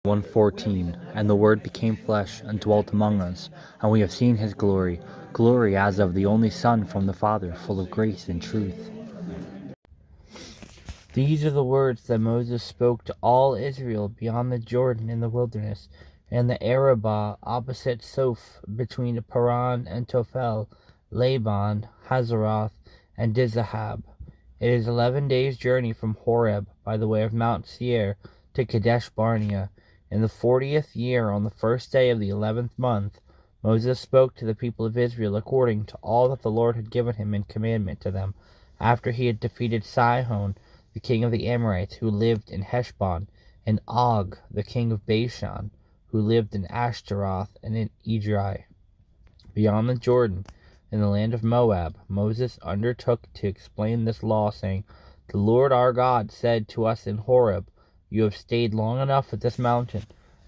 1:14. And the Word became flesh and dwelt among us, and we have seen his glory, glory as of the only Son from the Father, full of grace and truth. These are the words that Moses spoke to all Israel beyond the Jordan in the wilderness, and the Arabah opposite Soph, between Paran and Tophel, Laban, Hazeroth, and Dizahab. It is 11 days' journey from Horeb by the way of Mount Seir to Kadesh Barnea. In the 40th year, on the first day of the 11th month, Moses spoke to the people of Israel according to all that the Lord had given him in commandment to them, after he had defeated Sihon, the king of the Amorites, who lived in Heshbon, and Og, the king of Bashan, who lived in Ashtaroth and in Edrei. Beyond the Jordan, in the land of Moab, Moses undertook to explain this law, saying, "The Lord our God said to us in Horeb, You have stayed long enough at this mountain.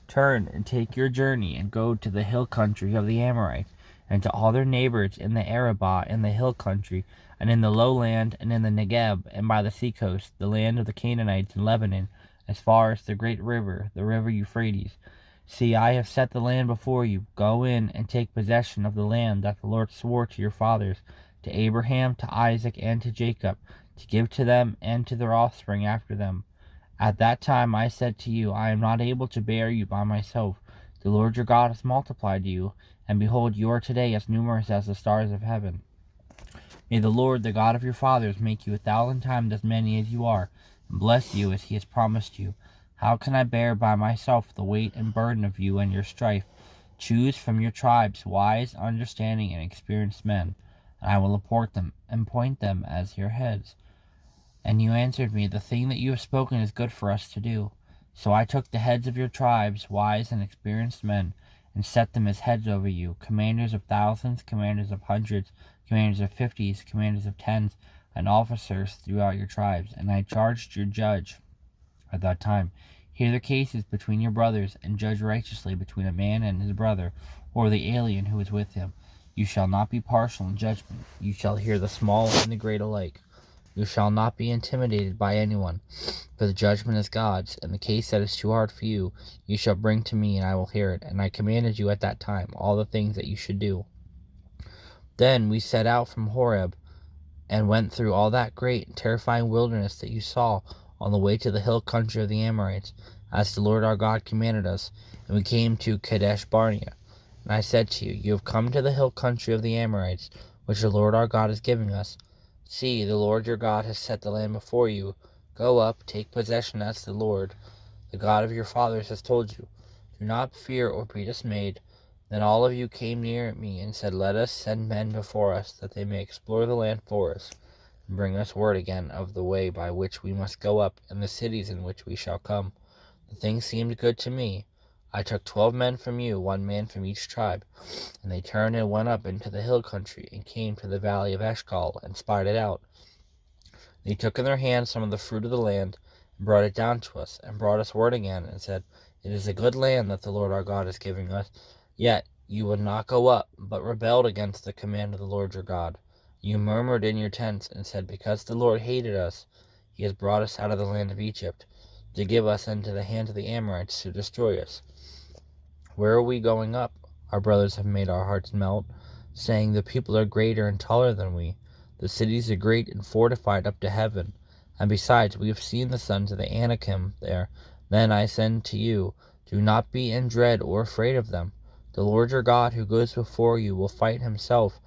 Turn and take your journey and go to the hill country of the Amorites, and to all their neighbors in the Arabah and the hill country, and in the lowland, and in the Negeb, and by the seacoast, the land of the Canaanites in Lebanon, as far as the great river, the river Euphrates. See, I have set the land before you. Go in and take possession of the land that the Lord swore to your fathers, to Abraham, to Isaac, and to Jacob, to give to them and to their offspring after them. At that time I said to you, I am not able to bear you by myself. The Lord your God has multiplied you, and behold, you are today as numerous as the stars of heaven. May the Lord, the God of your fathers, make you 1,000 times as many as you are, and bless you as he has promised you. How can I bear by myself the weight and burden of you and your strife? Choose from your tribes wise, understanding, and experienced men, and I will appoint them as your heads." And you answered me, "The thing that you have spoken is good for us to do." So I took the heads of your tribes, wise and experienced men, and set them as heads over you, commanders of thousands, commanders of hundreds, commanders of 50s, commanders of 10s, and officers throughout your tribes. And I charged your judge at that time, "Hear the cases between your brothers, and judge righteously between a man and his brother, or the alien who is with him. You shall not be partial in judgment. You shall hear the small and the great alike. You shall not be intimidated by anyone, for the judgment is God's, and the case that is too hard for you, you shall bring to me, and I will hear it. And I commanded you at that time all the things that you should do." Then we set out from Horeb, and went through all that great and terrifying wilderness that you saw on the way to the hill country of the Amorites, as the Lord our God commanded us, and we came to Kadesh Barnea. And I said to you, You have come to the hill country of the Amorites, which the Lord our God is giving us. See, the Lord your God has set the land before you. Go up, take possession as the Lord, the God of your fathers, has told you. Do not fear or be dismayed. Then all of you came near me and said, Let us send men before us, that they may explore the land for us, and bring us word again of the way by which we must go up, and the cities in which we shall come. The thing seemed good to me. I took 12 men from you, 1 man from each tribe, and they turned and went up into the hill country, and came to the valley of Eshcol, and spied it out. They took in their hands some of the fruit of the land, and brought it down to us, and brought us word again, and said, It is a good land that the Lord our God is giving us. Yet you would not go up, but rebelled against the command of the Lord your God. You murmured in your tents, and said, Because the Lord hated us, he has brought us out of the land of Egypt, to give us into the hand of the Amorites to destroy us. Where are we going up? Our brothers have made our hearts melt, saying, The people are greater and taller than we. The cities are great and fortified up to heaven. And besides, we have seen the sons of the Anakim there. Then I send to you, Do not be in dread or afraid of them. The Lord your God, who goes before you, will fight himself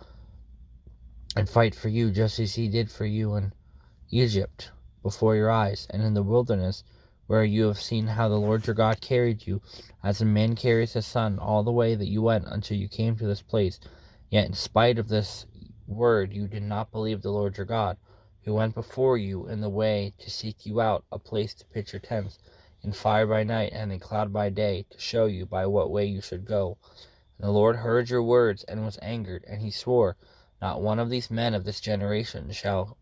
and fight for you, just as he did for you in Egypt, before your eyes, and in the wilderness, where you have seen how the Lord your God carried you, as a man carries his son, all the way that you went until you came to this place. Yet in spite of this word, you did not believe the Lord your God, who went before you in the way to seek you out a place to pitch your tents, in fire by night and in cloud by day, to show you by what way you should go. And the Lord heard your words and was angered, and he swore, Not one of these men of this generation shall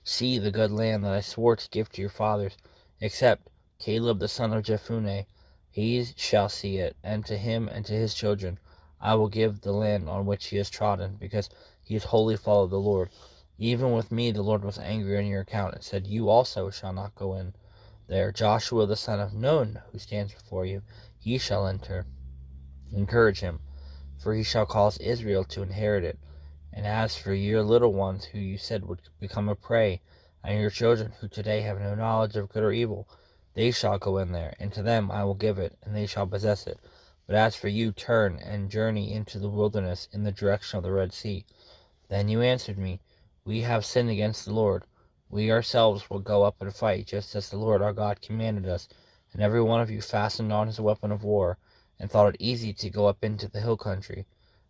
see the good land that I swore to give to your fathers, except Caleb the son of Jephunneh. He shall see it, and to him and to his children I will give the land on which he has trodden, because he has wholly followed the Lord. Even with me the Lord was angry on your account, and said, You also shall not go in. There Joshua the son of Nun, who stands before you, he shall enter. Encourage him, for he shall cause Israel to inherit it. And as for your little ones, who you said would become a prey, and your children, who today have no knowledge of good or evil, they shall go in there, and to them I will give it, and they shall possess it. But as for you, turn and journey into the wilderness in the direction of the Red Sea. Then you answered me, We have sinned against the Lord. We ourselves will go up and fight, just as the Lord our God commanded us. And every one of you fastened on his weapon of war, and thought it easy to go up into the hill country.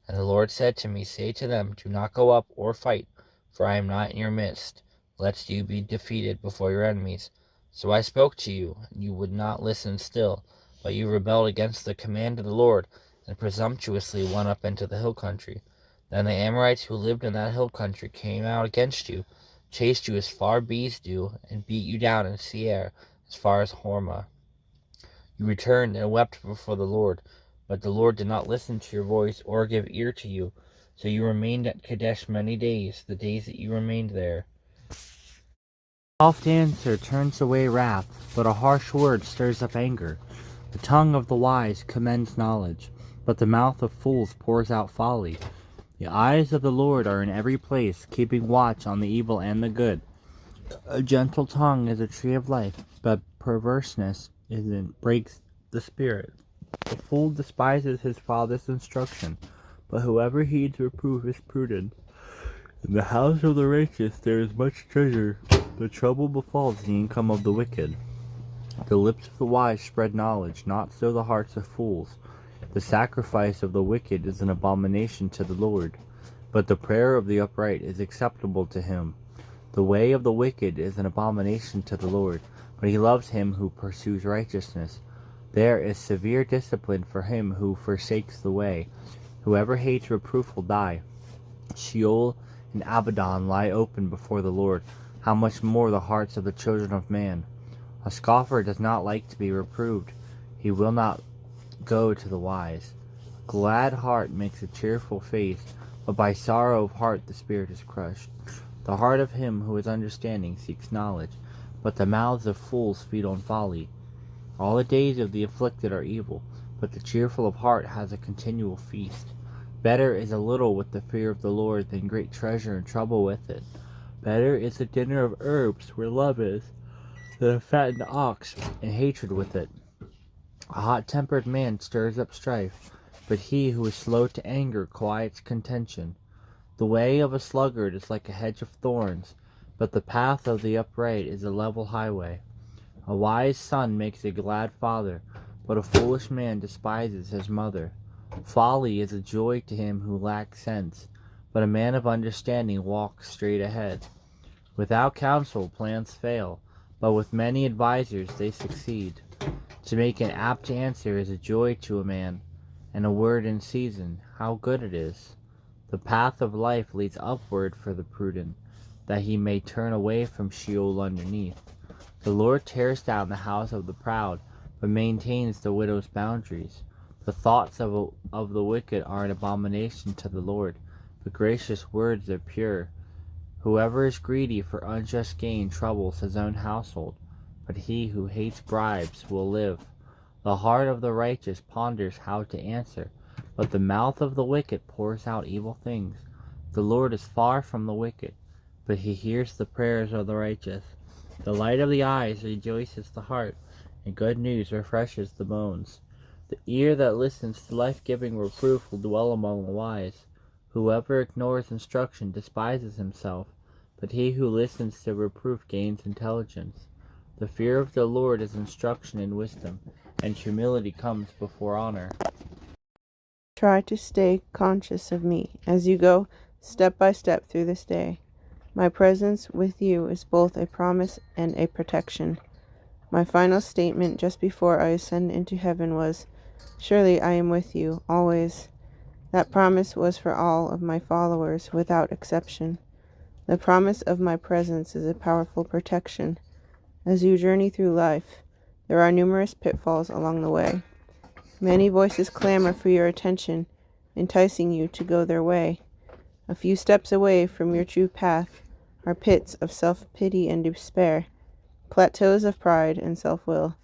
And the Lord said to me, Say to them, Do not go up or fight, for I am not in your midst, lest you be defeated before your enemies. So I spoke to you, and you would not listen still, but you rebelled against the command of the Lord, and presumptuously went up into the hill country. Then the Amorites who lived in that hill country came out against you, chased you as far bees do, and beat you down in Seir, as far as Hormah. You returned and wept before the Lord, but the Lord did not listen to your voice or give ear to you. So you remained at Kadesh many days, the days that you remained there. Soft answer turns away wrath, but a harsh word stirs up anger. The tongue of the wise commends knowledge, but the mouth of fools pours out folly. The eyes of the Lord are in every place, keeping watch on the evil and the good. A gentle tongue is a tree of life, but perverseness breaks the spirit. The fool despises his father's instruction, but whoever heeds reproof is prudent. In the house of the righteous there is much treasure, but trouble befalls the income of the wicked. The lips of the wise spread knowledge, not so the hearts of fools. The sacrifice of the wicked is an abomination to the Lord, but the prayer of the upright is acceptable to him. The way of the wicked is an abomination to the Lord, but he loves him who pursues righteousness. There is severe discipline for him who forsakes the way. Whoever hates reproof will die. Sheol and Abaddon lie open before the Lord. How much more the hearts of the children of man? A scoffer does not like to be reproved. He will not go to the wise. A glad heart makes a cheerful face, but by sorrow of heart the spirit is crushed. The heart of him who is understanding seeks knowledge, but the mouths of fools feed on folly. All the days of the afflicted are evil, but the cheerful of heart has a continual feast. Better is a little with the fear of the Lord than great treasure and trouble with it. Better is a dinner of herbs where love is, than a fattened ox and hatred with it. A hot-tempered man stirs up strife, but he who is slow to anger quiets contention. The way of a sluggard is like a hedge of thorns, but the path of the upright is a level highway. A wise son makes a glad father, but a foolish man despises his mother. Folly is a joy to him who lacks sense, but a man of understanding walks straight ahead. Without counsel plans fail, but with many advisers they succeed. To make an apt answer is a joy to a man, and a word in season, how good it is. The path of life leads upward for the prudent, that he may turn away from Sheol underneath. The Lord tears down the house of the proud, but maintains the widow's boundaries. The thoughts of the wicked are an abomination to the Lord, but gracious words are pure. Whoever is greedy for unjust gain troubles his own household, but he who hates bribes will live. The heart of the righteous ponders how to answer, but the mouth of the wicked pours out evil things. The Lord is far from the wicked, but he hears the prayers of the righteous. The light of the eyes rejoices the heart, and good news refreshes the bones. The ear that listens to life-giving reproof will dwell among the wise. Whoever ignores instruction despises himself, but he who listens to reproof gains intelligence. The fear of the Lord is instruction in wisdom, and humility comes before honor. Try to stay conscious of me as you go step by step through this day. My presence with you is both a promise and a protection. My final statement just before I ascend into heaven was, Surely I am with you, always. That promise was for all of my followers, without exception. The promise of my presence is a powerful protection. As you journey through life, there are numerous pitfalls along the way. Many voices clamor for your attention, enticing you to go their way. A few steps away from your true path are pits of self-pity and despair. plateaus of pride and self-will.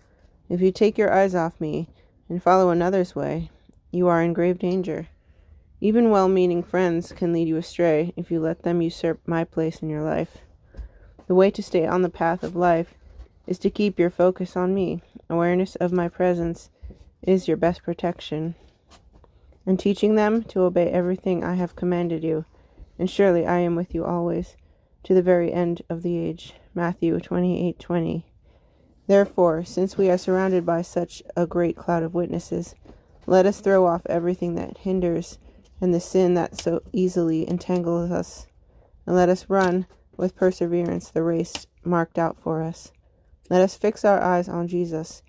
If you take your eyes off me and follow another's way, you are in grave danger. Even well-meaning friends can lead you astray if you let them usurp my place in your life. The way to stay on the path of life is to keep your focus on me. Awareness of my presence is your best protection. And teaching them to obey everything I have commanded you, and surely I am with you always, to the very end of the age. Matthew 28:20. Therefore, since we are surrounded by such a great cloud of witnesses, let us throw off everything that hinders and the sin that so easily entangles us, and let us run with perseverance the race marked out for us. Let us fix our eyes on Jesus,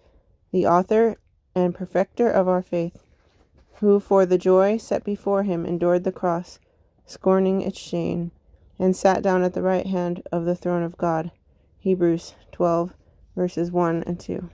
the author and perfecter of our faith, who for the joy set before him endured the cross, scorning its shame, and sat down at the right hand of the throne of God. Hebrews 12, verses 1 and 2.